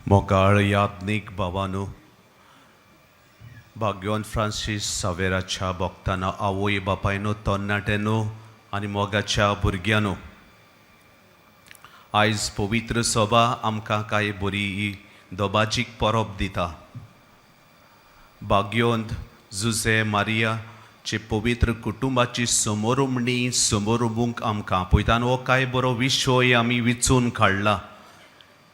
मोगाळ याज्ञिक भावानो, भाग्यवान फ्रांसीस सावेराच्या भक्तांना आवय बापायनो तरणाट्यानो आनी मोगाच्या भुरग्यांनो, आयज पवित्र सभा आमकां कांय बरी दोबाजीक परब दिता. भाग्यवंत जुझे मारिया चे पवित्र कुटुंबाची समोरुमणी समोरुमूंक आमकां पळयता. हो काय बरो विशय आमी विचून काडला.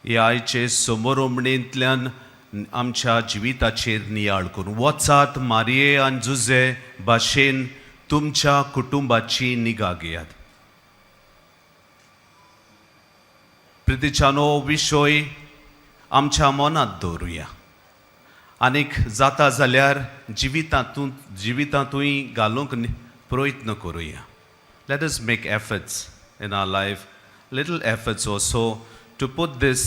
ह्या आयचे समोरुमणींतल्यान आमच्या जिविताचेर नियाळ करून वचात मारिये आनी जुझे भाशेन तुमच्या कुटुंबाची निगा घेयात. प्रितीच्यानो विशय आमच्या मनांत दवरुया आनीक जाता जाल्यार जिवितांतूय घालूंक प्रयत्न करुया. Let us make efforts in our life, little efforts also to put this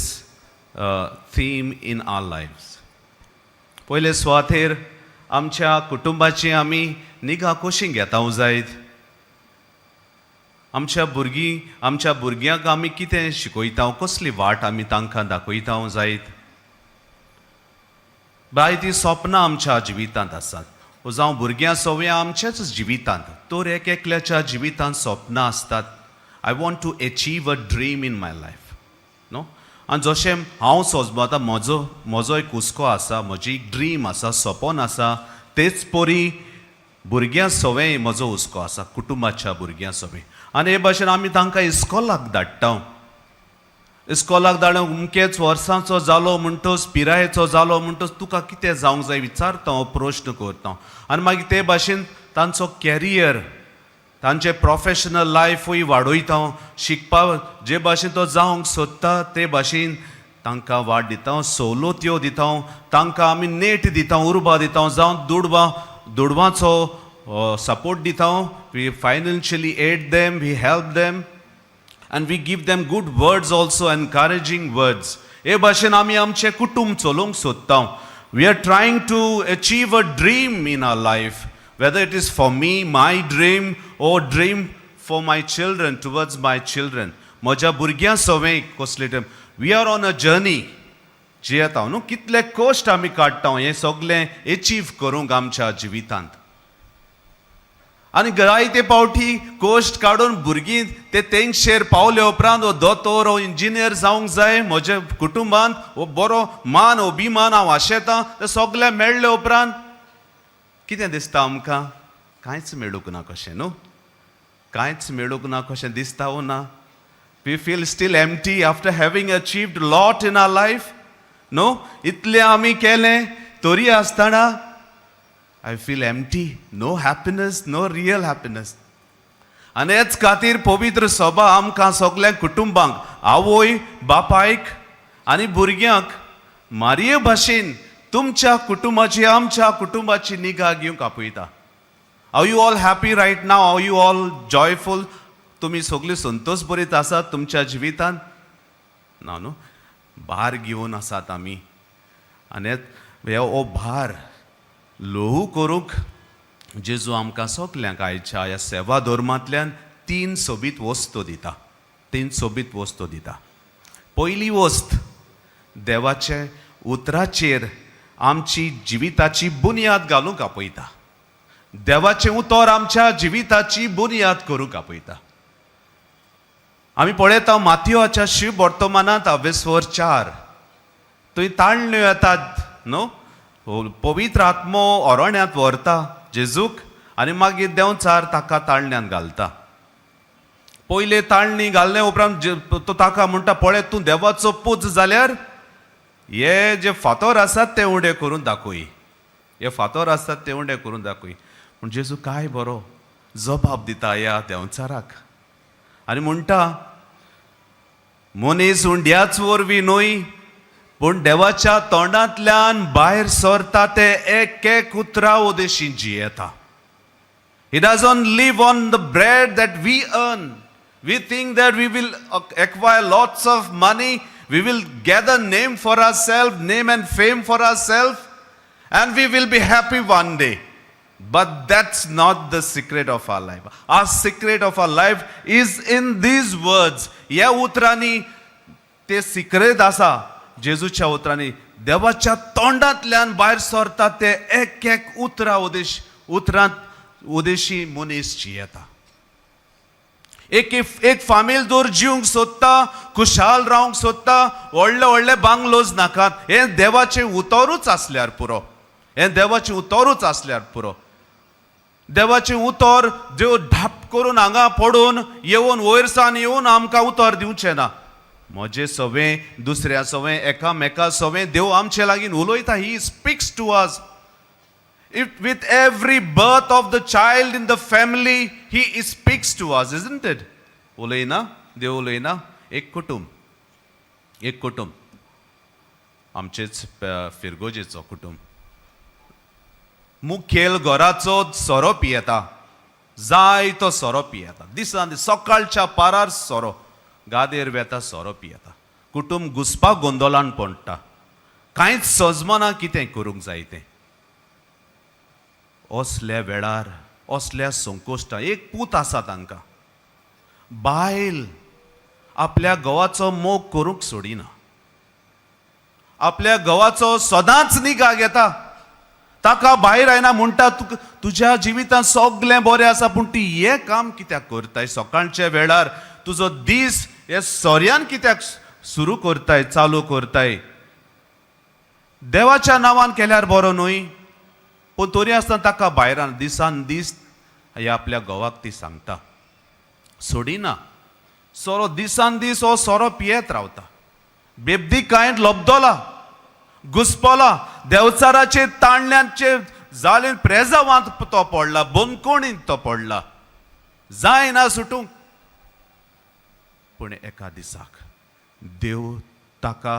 theme in our lives. पहिले सुवातेर आमच्या कुटुंबाची आमी निगा कशी घेतांव जायत. आमच्या भुरग्यांक आमी कितें शिकयतांव, कसली वाट आमी तांकां दाखयतांव जायत. ती स्वप्नां आमच्या जिवितांत आसात, जावं भुरग्यां सवया आमच्याच जिवितांत, तर एक एकल्याच्या जिवितांत स्वप्नां आसतात. I want to achieve a dream in my life नो. आनी जशें हांव सोजमोता म्हजो एक हुस्को आसा, म्हजी एक ड्रीम आसा, सपन आसा, तेच परी भुरग्यां सवय म्हजो हुस्को आसा, कुटुंबाच्या भुरग्यां सवय. आनी हे भाशेन आमी तांकां इस्कॉलाक धाडटा. इस्कॉलाक धाडून अमकेच वर्सांचो जालो म्हणटच, पिरायेचो जालो म्हणटच तुका कितें जावंक जाय विचारता, प्रश्न करता. आनी मागीर ते भाशेन तांचो कॅरियर, तांचे प्रोफेशनल लायफूय वाडयता. शिकपा जे भाशेन तो जावंक सोदता ते भाशेन तांकां वाट दिता, सवलत्यो दिता, तांकां आमी नेट दिता, उर्बा दिता, जावं दुडवांचो सपोर्ट दिता. We financially aid them, we help them and we give them good words also, encouraging words. हे भाशेन आमी आमचें कुटुंब चलोवंक सोदता. We are trying to achieve a dream in our life, whether it is for me, my dream, or dream for my children, towards my children. म्हज्या भुरग्यां सवय कसले time we are on a journey जियेता न्हू. कितले कश्ट आमी काडटा हें सगळें अचीव करूंक आमच्या जिवितांत. आनी जायते पावटी कश्ट काडून भुरगीं ते तेंगशेर पावले उपरांत हो दोतोर हो इंजिनियर जावंक जाय म्हज्या कुटुंबांत, हो बरो मान अभिमान हांव आशेतां, ते सगळें मेळ्ळे उपरांत कितें दिसता आमकां? कांयच मेळूंक ना कशें न्हू. कांयच मेळूंक ना कशें दिसता हो ना. We feel still empty after having achieved lot in our life न्हू. इतलें आमी केलें तरी आसतना I feel empty, no happiness, no real happiness. आनी हेच खातीर पवित्र सभा आमकां सगळ्या कुटुंबांक, आवय बापायक आनी भुरग्यांक मारिये भाशेन तुमच्या कुटुंबाची, आमच्या कुटुंबाची निगा घेवंक आपयता. Are you all happy right now? Are you all joyful? तुमी सगळीं संतोश भरीत आसात तुमच्या जिवितांत? ना न्हू. भार घेवन आसात आमी. आनी हो भार लोहू करूंक जेजू आमकां सगल्यांक आयच्या ह्या सेवा धर्मांतल्यान 3 सोबीत वस्तू दिता. 3 सोबीत वस्तू दिता. पयली वस्त देवाचे उतराचेर आमची जिविताची बुनयाद घालूंक आपयता. देवाचें उतर आमच्या जिविताची बुनयाद करूंक आपयता. आमी पळयता माथ्योवाच्या शुभ वर्तमानांत 4 थंय ताळण्यो येतात न्हू. पवित्र आत्मो अरण्यांत व्हरता जेजूक आनी मागीर देंवचार ताका ताळण्यांत घालता. पयले ताळणी घालले उपरांत तो ताका म्हणटा, पळय तूं देवाचो पूत जाल्यार हे जे फातर आसात ते उणें करून दाखय. हे फातर आसतात ते उणें करून दाखय. पूण जेजू काय बरो जबाब दिता ह्या देंवचाराक आनी म्हणटा, मनीस हुंड्याच वरवीं न्हय पूण देवाच्या तोंडांतल्यान भायर सरता ते एक एक उतरा उदेशीं जियेता. He doesn't live on the bread that we earn. We think that we will acquire lots of money, we will gather name for ourselves, name and fame for ourselves, and we will be happy one day. But that's not the secret of our life. Our secret of our life is in these words. ह्या उतरांनी ते secret आसा. जेजूच्या उतरांनी देवाच्या तोंडांतल्यान भायर सरता ते एक एक उतरांत उदेशी मनीस जियेता. एक फामील दूर जिवंक सोदता, खुशाल रावंक सोदता, व्हडले व्हडले बांगलोज नाकात. हे देवाचे उतरूच असल्यार पुरो. हे देवाचे उतरूच असल्यार पुरो. देवाचे उतर देव ढाप करून हांगा पडून येवन वयरसान येवन आमकां उतर दिवचें ना. म्हजें सवें दुसऱ्या सवें एकामेका सवें देव आमचे लागीं उलयता. He speaks to us. With every birth of the child in the family, he speaks to us, isn't it? उलयना देव उलयना. एक कुटुंब आमचेच फिरगोजेचो कुटुंब मुखेल घराचो सोरो पियेता. जाय तो सोरो पियेता. दिसान सकाळच्या पारार सोरो गादेर वेता सोरो पियेता. कुटुंब घुसपाक गोंदोलान पडटा. कांयच सजमना कितें करूंक जाय तें. असल्या वेळार असल्या संकोश्टां एक पूत आसा तांकां. बायल आपल्या घोवाचो मोग करूंक सोडिना. आपल्या घोवाचो सदांच निगा घेता. ताका भायर आयना म्हणटा तुज्या जिवितांत सगळें बरें आसा पूण ती हें काम कित्याक करताय. सकाळच्या वेळार तुजो दीस हे सोऱ्यान कित्याक सुरू करताय चालू करताय. देवाच्या नांवान केल्यार बरो न्हय. पूण तरी आसतना ताका भायरान दिसान दीस हे आपल्या घोवाक ती सांगता. सोडिना. सोरो दिसान दीस हो सोरो पियेत रावता. बेबदी कांयत लबदोला घुसपला. देवचाराचे ताणल्यांचे जाले प्रेजावांत तो पडला. बोनकोणींत तो पडला. जायना सुटूंक. पूण एका दिसाक देव ताका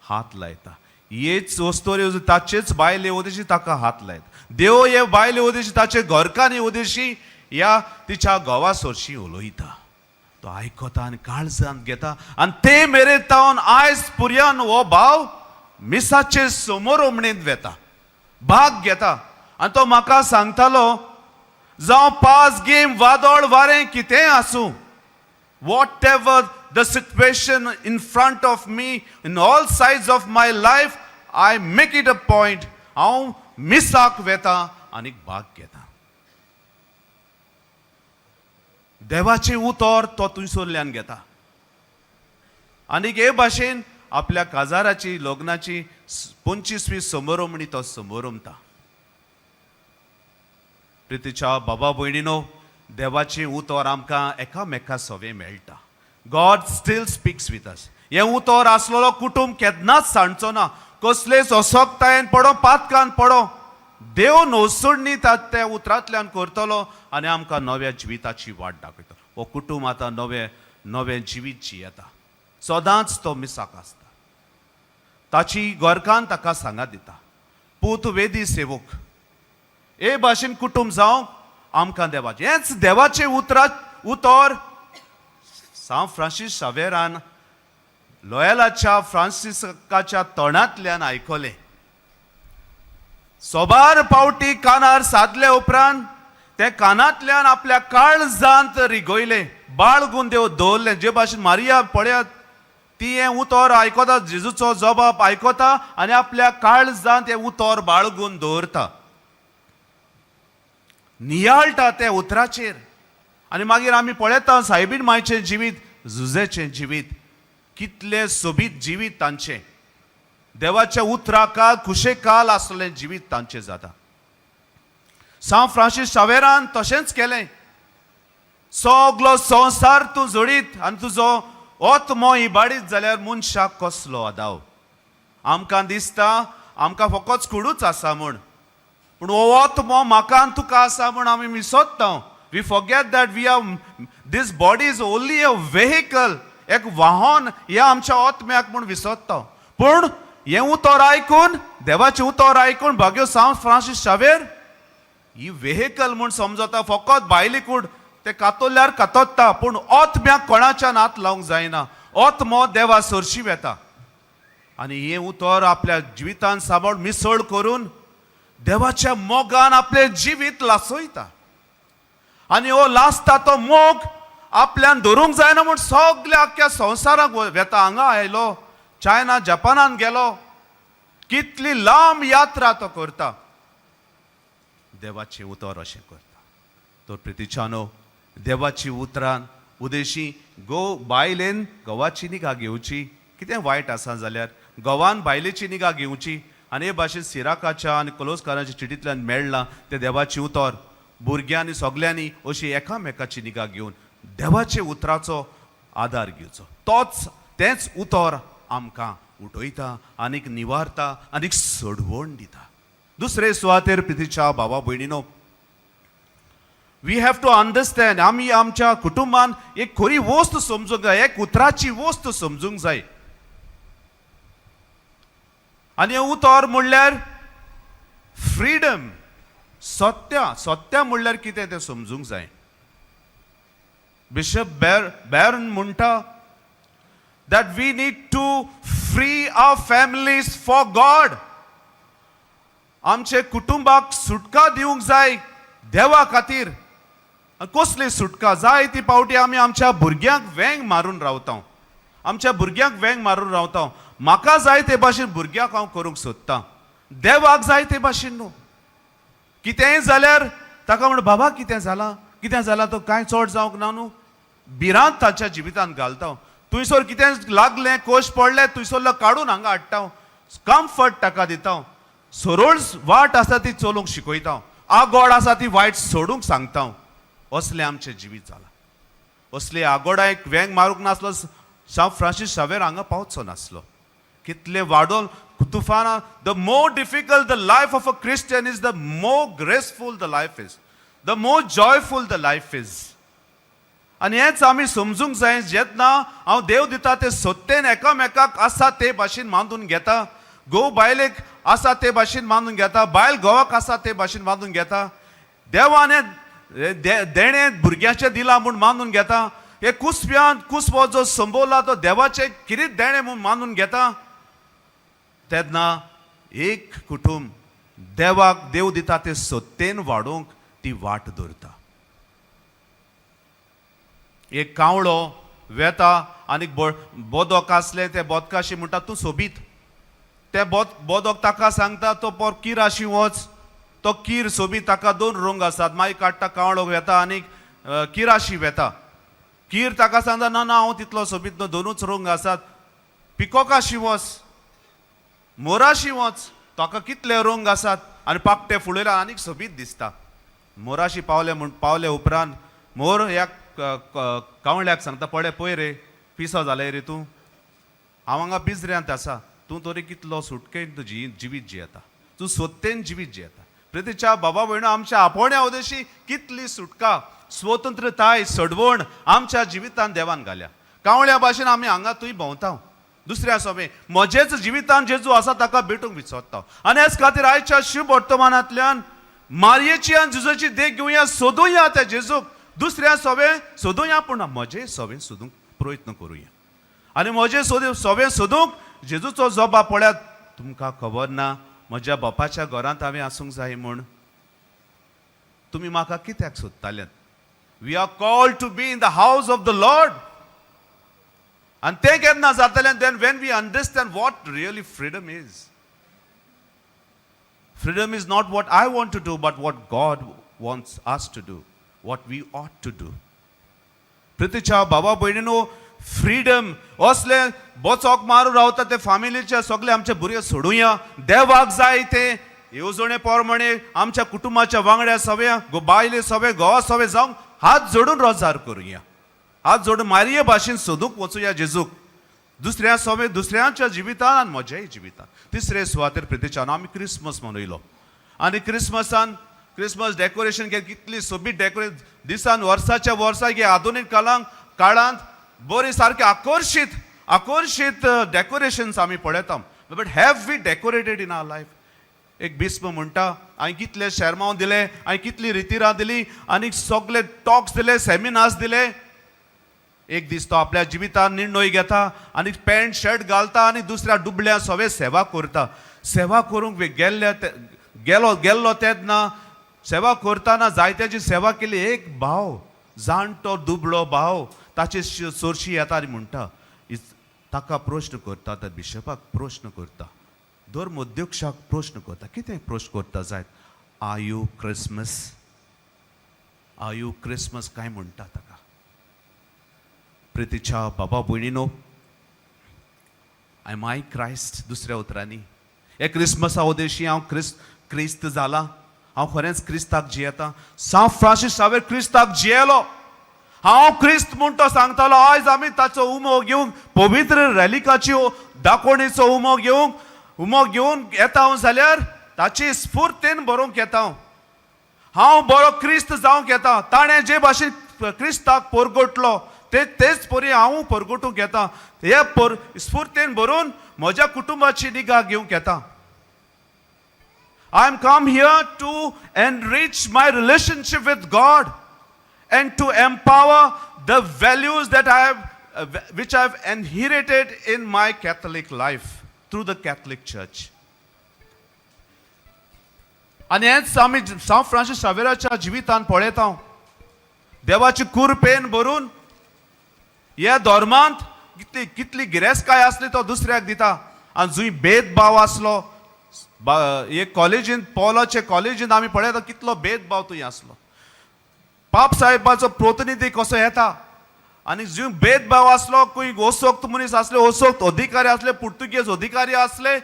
हात लायता. हेच वस्तोरी ताचेच बायल येवदेशी ताका हात लायता. देव हे बायल येवदेशी ताचे घरकान येवदेशी ह्या तिच्या घोवा सोरशी उलयता. तो आयकता आनी काळजांत घेता. आनी ते मेरेन तावन आयज पुर्यान हो भाव मिसाचे समोरमणींत वेता. भाग घेता. आनी तो म्हाका सांगतालो जावं पास गेम वादळ वारें कितेंय आसूं. whatever the situation in front of me in all sides of my life, I make it a point. हांव मिसाक वेता आनी भाग घेता. देवाचे उतर तो थंयसरल्यान घेता. आनीक हे भाशेन आपल्या काजाराची लग्नाची 25वी समोरमणी तो समोरमता. प्रितीच्या बाबा भयणीनो, देवाचे उतर आमकां एकामेका सवे मेळटा. God steel speaks with us. हे उतर आसलेलो कुटुंब केन्नाच सांडचो ना. कसलेच असोगतायेन पडो पातकान पडो देव नवसोडणी त्या उतरांतल्यान करतलो आनी आमकां नव्या जिविताची वाट दाखयतलो. हो कुटुंब आतां नवें जिवीत जियेता. सदांच तो मिसाक आसता. ताची घरकान ताका सांगात दिता. पूत वेदी सेवक हे भाशेन कुटुंब जावं आमकां देवाचें. हेंच देवाचें उतर सांव फ्रांसीस शावेरान लॉयलाच्या फ्रांसिस्काच्या तोंडांतल्यान आयकलें. सोबार पावटी कानार सादले उपरांत ते कानांतल्यान आपल्या काळजांत रिगयलें. बाळगून देव दवरलें. जे भाशेन मारिया पळयात ती हें उतर आयकता. जेजूचो जबाब आयकता आनी आपल्या काळजांत हें उतर बाळगून दवरता. नियाळटा त्या उतराचेर. आनी मागीर आमी पळयता सायबीण मायचें जिवीत, जुजेचें जिवीत, कितलें सोबीत जिवीत तांचें. देवाच्या उतराकाल खुशेकाल आसलें जिवीत तांचें जाता. सांव फ्रांसीस शावेरान तशेंच केलें. सगलो संवसार तूं जोडीत आनी तुजो ओतमो इबाडीत जाल्यार मनशाक कसलो आदाव. आमकां दिसता आमकां फकत कुडूच आसा म्हूण. पूण हो ओतमो म्हाका आनी तुका आसा म्हूण आमी विसरता. We forget that we are this body is only a vehicle. एक वाहन ह्या आमच्या ओतम्याक म्हूण विसरता. पूण हें उतर आयकून देवाचें उतर आयकून भाग्यो सांव फ्रांसीस शावेर ही वेहिकल म्हूण समजता. फकत भायली कूड ते कातोल्यार कातोत्ता पूण ओतम्याक कोणाच्यान हात लावंक जायना. ओतमो देवा सरशी वेता. आनी हें उतर आपल्या जिवितान सांबाळ मिसळ करून देवाच्या मोगान आपलें जिवीत लासयता. आनी हो लासता तो मोग आपल्यान धरूंक जायना म्हूण सगल्या आख्या संवसाराक वेता. हांगा आयलो चायना जपानान गेलो, कितली लांब यात्रा तो करता, देवाची उतर अशें करता. तो प्रितीच्यानो, देवाची उतरां उदेशी बायलेन घोवाची निगा घेवची. कितें वायट आसा जाल्यार घोवान बायलेची निगा घेवची. आनी हे भाशेन सिराकाच्या आनी कोलोसकारांच्या चिठींतल्यान मेळ्ळां तें देवाची उतर. भुरग्यांनी सगल्यांनी अशी एकामेकाची निगा घेवन देवाचे उतराचो आदार घेवचो. तेंच उतर आमकां उठयता आनीक निवारता आनीक सोडवण दिता. दुसरे सुवातेर प्रितीच्या भावा भयणीनो, वी हॅव टू अंडरस्टँड, आमी आमच्या कुटुंबान एक खरी वस्त समजूंक जाय, एक उतराची वस्त समजूंक जाय. आनी उतर म्हणल्यार फ्रीडम, सत्य म्हणल्यार कितें तें समजूंक जाय. बिशप बॅर्न म्हणटा that we need to free our families for God. आमचे कुटुंबाक सुटका दिवंक जाय देवा खातीर. कसली सुटका? जाय ती पावटी आमी आमच्या भुरग्यांक वेंग मारून रावता, आमच्या भुरग्यांक वेंग मारून रावता. म्हाका जाय ते भाशेन भुरग्याक हांव करूंक सोदतां, देवाक जाय ते भाशेन न्हू. कितेंय जाल्यार ताका म्हण बाबा कितें जालां तो कांय चड जावंक ना न्हू, भिरांत ताच्या जिवितांत घालता. तुयसर कितें लागलें, कोश पडलें, तुयसरलो काडून हांगा हाडटा, कम्फर्ट ताका दिता, सरळ वाट आसा ती चलोवंक शिकयता, आगोड आसा ती वायट सोडूंक सांगता. असलें आमचें जिवीत जालां. असले आगोडाक वेंग मारूंक नासलो सांव फ्रांसीस शावेर हांगा पावचो नासलो. कितले वाडोवन तुफानां. The more difficult the life of a Christian is, the more graceful the life is, the more joyful the life is. आनी हेंच आमी समजूंक जाय. जेन्ना हांव देव दिता ते सत्तेन एकामेकाक आसा ते भाशेन मानून घेता, घोव बायलेक आसा ते भाशेन मानून घेता, बायल घोवाक आसा ते भाशेन मानून घेता, देवान देणें भुरग्याचें दिलां म्हूण मानून घेता, हे कुसपो जो संबोवला तो देवाचें किरीत देणें म्हूण मानून घेता. तेन्ना एक कुटुंब देवाक देव दिता ते सत्तेन वाडोवंक ती वाट धरता. एक कावळो वेता आनी बोदोक आसले, ते बोदकाशी म्हणटा तूं सोबीत. ते बोदोक ताका सांगता तो पोर किराशी वच. तो कीर सोबीत, ताका 2 रोंग आसात. मागीर काडटा कावळो वेता आनीक किराशी वेता. कीर ताका सांगता ना हांव तितलो सोबीत न्हू, 2च रोंग आसात. पिकॉकाशी वच, मोराशी वच, ताका कितले रोंग आसात आनी पाकटे फुलयला आनीक सोबीत दिसता. मोराशी पावले उपरांत मोर ह्या कावळ्याक सांगता, पळय रे पिसो जाले रे तूं, हांव हांगा पिंजऱ्यांत आसा, तूं तरी कितलो सुटकेन तुजी जिवीत जियेता, तूं सत्तेन जिवीत जियेता. प्रितीच्या बाबा भयणो, आमच्या आपोवण्या उदेशी कितली सुटका, स्वतंत्रताय, सडवण आमच्या जिवितांत देवान घाल्या. कावळ्या भाशेन आमी हांगा थंय भोंवता, दुसऱ्या सोबे म्हजेच जिवितांत जेजू आसा ताका भेटूंक विचरता. आनी हेच खातीर आयच्या शुभ वर्तमानांतल्यान मारयेची आनी जुजाची देख घेवया, सोदुया त्या जेजूक. दुसऱ्या सोबे सोदुया, पूण म्हजे सोबे सोदूंक प्रयत्न करुया. आनी म्हजे सोबे सोदूंक जेजूचो जोबा पळयात. तुमकां खबर ना म्हज्या बापाच्या घरांत हांवें आसूंक जाय म्हूण? तुमी म्हाका कित्याक सोदताल्यात? We are called to be in the house of the Lord. आनी तें केन्ना जातलें? Then when we understand what really freedom is. Freedom is not what I want to do, but what God wants us to do, what we ought to do. प्रितीच्या बाबा भयणीनो, freedom असले बोचोक मारून रावता ते फॅमिलीचे सगळे आमचे भुरगे सोडुया. देवाक जाय ते येवजणे पोरमणे आमच्या कुटुंबाच्या वांगड्या सवे, बायले सवे, घोवा सवे जावंक हात जोडून रोजार करुया. हात जोडून मारये भाशेन सोदूंक वचुया जेजूक. दुसऱ्या सवे दुसऱ्याच्या जिवितान आनी म्हज्याय जिवितान. तिसरे सुवातेर प्रितीच्यान आमी क्रिसमस मनयलो आनी क्रिसमस डेकोरेशन केलें, कितली सोबीत डेकोरेशन दिसान वर्साच्या वर्सा गे आधुनीक काळांत बरी सारके आकर्शीत डेकोरेशन्स आमी पळयता. But have we decorated in our life? एक बिस्म म्हणटा हांवें कितले शर्माव दिले, हांवें कितली रितीरां दिली आनी सगळे टॉक्स दिले, सेमिनार्स दिले. एक दीस तो आपल्या जिवितान निर्णय घेता आनी पॅन्ट शर्ट घालता आनी दुसऱ्या डुबल्या सवे सेवा करता. सेवा करूंक गेल्लो तेन्ना सेवा करताना जायत्याची सेवा केली. एक भाव, जाणटो दुबळो भाव, ताची चोरशी येता आनी म्हणटा, ताका प्रश्न करता, त्या बिशपाक प्रश्न करता, धर्म अध्यक्षाक प्रश्न करता, कितें प्रश्न करता जायत, are you Christmas? Are you Christmas काय म्हणटा ताका. प्रितीच्या बाबा भयणीनो, एम आय क्रायस्ट? दुसऱ्या उतरांनी हे क्रिसमसा उदेशी हांव क्रिस्त जाला, हांव खरेंच क्रिस्ताक जियेता. सांत फ्रांसीस सावेर क्रिस्ताक जियेलो, हांव क्रिस्त म्हूण तो सांगतालो. आयज आमी ताचो उमो घेवंक, पवित्र रेलिकाची दाखोवणेचो उमो घेवन येता जाल्यार ताची स्फूर्तेन बरोवंक येता. हांव बरो क्रिस्त जावंक येता. ताणें जे भाशेन क्रिस्ताक परगटलो तेच परी हांव परगटूंक येता. हे स्फूर्तेन बरोवन म्हज्या कुटुंबाची निगा घेवंक येता. I am come here to enrich my relationship with God and to empower the values that which I have inherited in my Catholic life through the Catholic Church. आणि हेच आमी सांत फ्रांसीस सावेराच्या जिवितान पळयता. देवाची कुरपेन भरून ह्या धर्मांत कितली गिरेस्तकाय आसली तो दुसऱ्याक दिता. आनी जंय भेदभाव आसलो, एक कॉलेजीन, पॉलाचे कॉलेजीन आमी पळयता कितलो भेदभाव थंय आसलो. पाप साहेबाचो प्रतिनिधी कसो येता आनी जंय भेदभाव आसलो, खंय ओसोक्त मनीस आसले, ओसोक्त अधिकारी आसले, पुर्तुगेज अधिकारी आसले,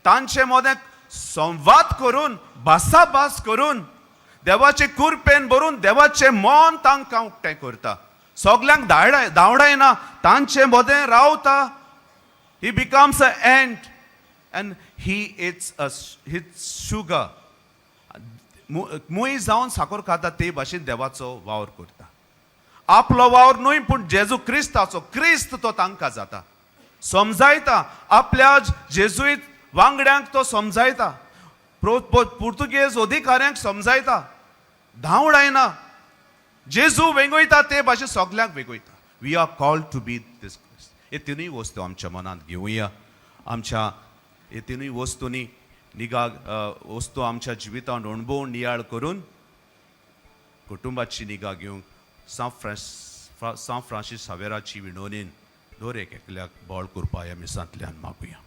तांचे मदें संवाद करून, भासाभास करून, देवाचे कुरपेन भरून देवाचे मन तांकां उक्तें करता. सगल्यांक धांवडायना, तांचे मदें रावता. ही becomes a end and he eats his sugar. मुई जावन साखर खाता ते भाशेन देवाचो वावर करता. आपलो वावर न्हय पूण जेजू क्रिस्ताचो, क्रिस्त तो तांकां जाता, समजायता. आपल्या जेजुईत वांगड्यांक तो समजायता, पुर्तुगेज अधिकाऱ्यांक समजायता. धांवडायना, जेजू वेगोयता ते भाशेन सगल्यांक वेगोयता. We are called to be this Christ. हे तिनूय वस्तू आमच्या मनांत घेवया. आमच्या हे तिनूय वस्तूंनी वस्तू आमच्या जिवितांत अणभवून नियाळ करून कुटुंबाची निगा घेवंक सांत फ्रांसीस सावेराची विणवणेन दर एकल्याक बळ करपा ह्या मिसांतल्यान मागुया.